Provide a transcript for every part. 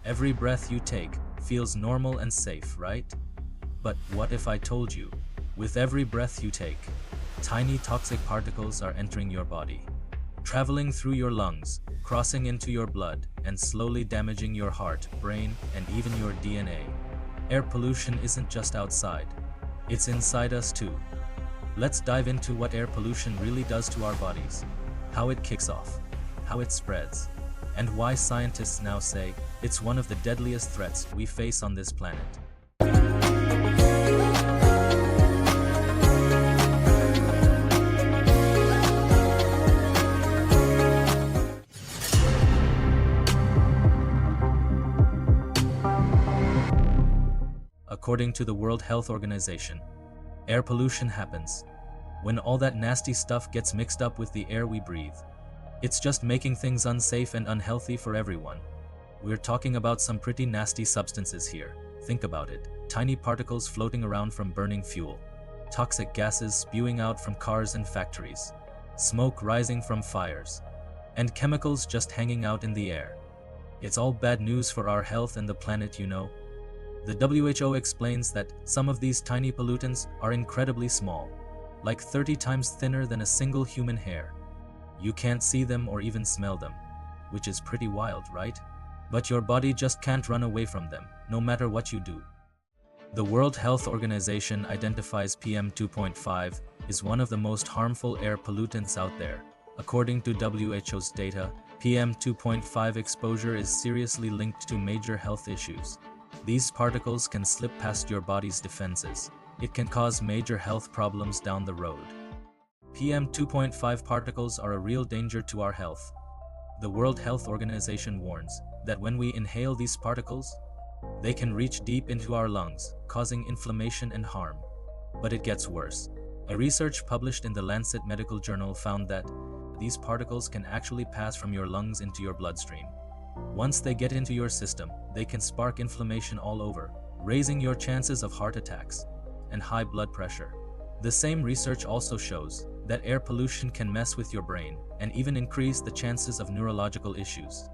Every breath you take feels normal and safe, right? But what if I told you, with every breath you take, tiny toxic particles are entering your body, traveling through your lungs, crossing into your blood, and slowly damaging your heart, brain, and even your DNA. Air pollution isn't just outside, it's inside us too. Let's dive into what air pollution really does to our bodies, how it kicks off, how it spreads, and why scientists now say it's one of the deadliest threats we face on this planet. According to the World Health Organization, air pollution happens when all that nasty stuff gets mixed up with the air we breathe. It's just making things unsafe and unhealthy for everyone. We're talking about some pretty nasty substances here. Think about it. Tiny particles floating around from burning fuel, toxic gases spewing out from cars and factories, smoke rising from fires, and chemicals just hanging out in the air. It's all bad news for our health and the planet, you know. The WHO explains that some of these tiny pollutants are incredibly small, like 30 times thinner than a single human hair. You can't see them or even smell them, which is pretty wild, right? But your body just can't run away from them, no matter what you do. The World Health Organization identifies PM 2.5 as one of the most harmful air pollutants out there. According to WHO's data, PM 2.5 exposure is seriously linked to major health issues. These particles can slip past your body's defenses. It can cause major health problems down the road. PM 2.5 particles are a real danger to our health. The World Health Organization warns that when we inhale these particles, they can reach deep into our lungs, causing inflammation and harm. But it gets worse. A research published in the Lancet Medical Journal found that these particles can actually pass from your lungs into your bloodstream. Once they get into your system, they can spark inflammation all over, raising your chances of heart attacks and high blood pressure. The same research also shows that air pollution can mess with your brain and even increase the chances of neurological issues.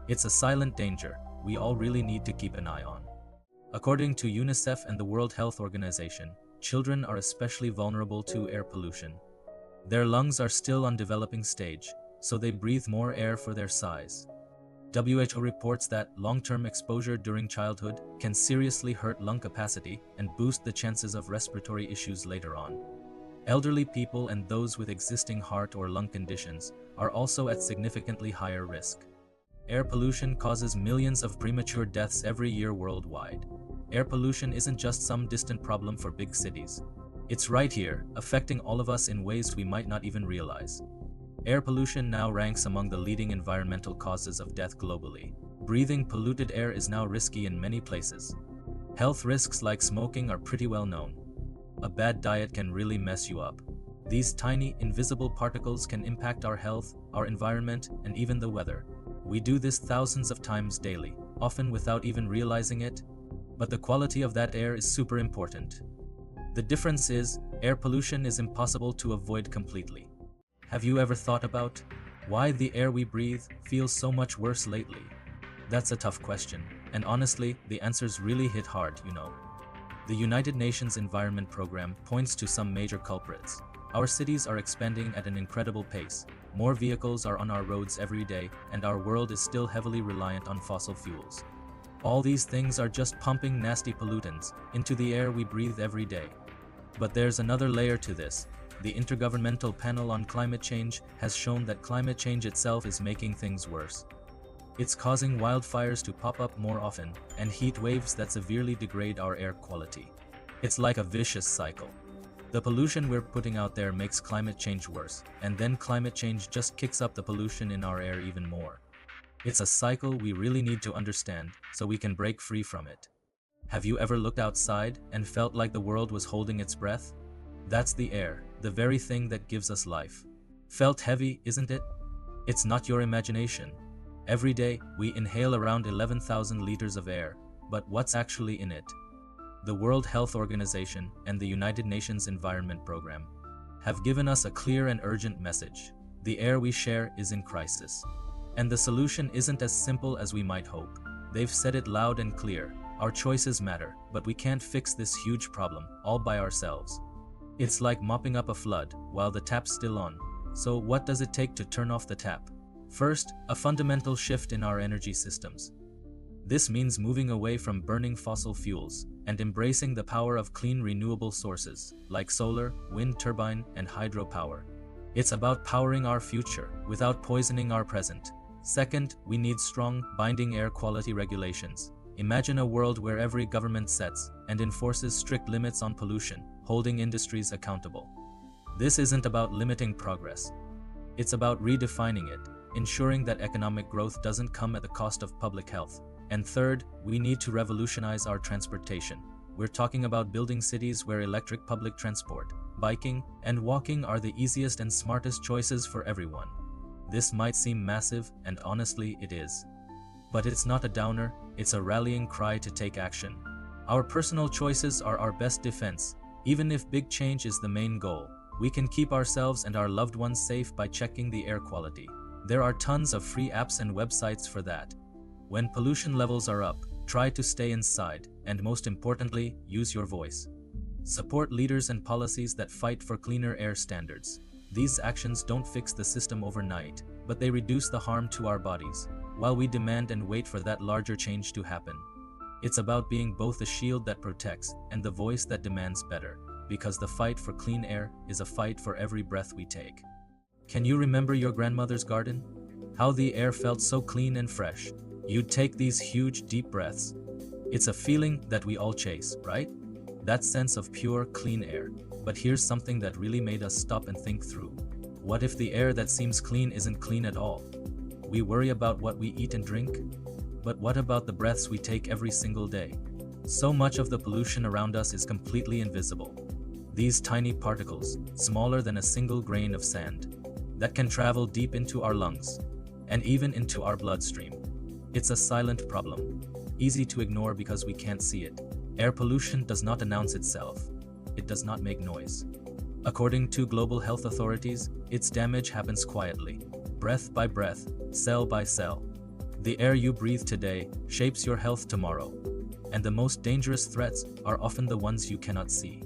It's a silent danger we all really need to keep an eye on. According to UNICEF and the World Health Organization, children are especially vulnerable to air pollution. Their lungs are still on developing stage, so they breathe more air for their size. WHO reports that long-term exposure during childhood can seriously hurt lung capacity and boost the chances of respiratory issues later on. Elderly people and those with existing heart or lung conditions are also at significantly higher risk. Air pollution causes millions of premature deaths every year worldwide. Air pollution isn't just some distant problem for big cities. It's right here, affecting all of us in ways we might not even realize. Air pollution now ranks among the leading environmental causes of death globally. Breathing polluted air is now risky in many places. Health risks like smoking are pretty well known. A bad diet can really mess you up. These tiny, invisible particles can impact our health, our environment, and even the weather. We do this thousands of times daily, often without even realizing it, but the quality of that air is super important. The difference is, air pollution is impossible to avoid completely. Have you ever thought about why the air we breathe feels so much worse lately? That's a tough question, and honestly, the answers really hit hard, you know. The United Nations Environment Program points to some major culprits. Our cities are expanding at an incredible pace. More vehicles are on our roads every day, and our world is still heavily reliant on fossil fuels. All these things are just pumping nasty pollutants into the air we breathe every day. But there's another layer to this. The Intergovernmental Panel on Climate Change has shown that climate change itself is making things worse. It's causing wildfires to pop up more often, and heat waves that severely degrade our air quality. It's like a vicious cycle. The pollution we're putting out there makes climate change worse, and then climate change just kicks up the pollution in our air even more. It's a cycle we really need to understand so we can break free from it. Have you ever looked outside and felt like the world was holding its breath? That's the air, the very thing that gives us life. Felt heavy, isn't it? It's not your imagination. Every day, we inhale around 11,000 liters of air, but what's actually in it? The World Health Organization and the United Nations Environment Program have given us a clear and urgent message. The air we share is in crisis. And the solution isn't as simple as we might hope. They've said it loud and clear. Our choices matter, but we can't fix this huge problem all by ourselves. It's like mopping up a flood while the tap's still on. So what does it take to turn off the tap? First, a fundamental shift in our energy systems. This means moving away from burning fossil fuels and embracing the power of clean renewable sources like solar, wind turbine, and hydropower. It's about powering our future without poisoning our present. Second, we need strong, binding air quality regulations. Imagine a world where every government sets and enforces strict limits on pollution, holding industries accountable. This isn't about limiting progress. It's about redefining it, ensuring that economic growth doesn't come at the cost of public health. And third, we need to revolutionize our transportation. We're talking about building cities where electric public transport, biking, and walking are the easiest and smartest choices for everyone. This might seem massive, and honestly, it is. But it's not a downer, it's a rallying cry to take action. Our personal choices are our best defense. Even if big change is the main goal, we can keep ourselves and our loved ones safe by checking the air quality. There are tons of free apps and websites for that. When pollution levels are up, try to stay inside, and most importantly, use your voice. Support leaders and policies that fight for cleaner air standards. These actions don't fix the system overnight, but they reduce the harm to our bodies, while we demand and wait for that larger change to happen. It's about being both the shield that protects and the voice that demands better, because the fight for clean air is a fight for every breath we take. Can you remember your grandmother's garden? How the air felt so clean and fresh. You'd take these huge, deep breaths. It's a feeling that we all chase, right? That sense of pure, clean air. But here's something that really made us stop and think through. What if the air that seems clean isn't clean at all? We worry about what we eat and drink, but what about the breaths we take every single day? So much of the pollution around us is completely invisible. These tiny particles, smaller than a single grain of sand, that can travel deep into our lungs, and even into our bloodstream. It's a silent problem, easy to ignore because we can't see it. Air pollution does not announce itself. It does not make noise. According to global health authorities, its damage happens quietly, breath by breath, cell by cell. The air you breathe today shapes your health tomorrow, and the most dangerous threats are often the ones you cannot see.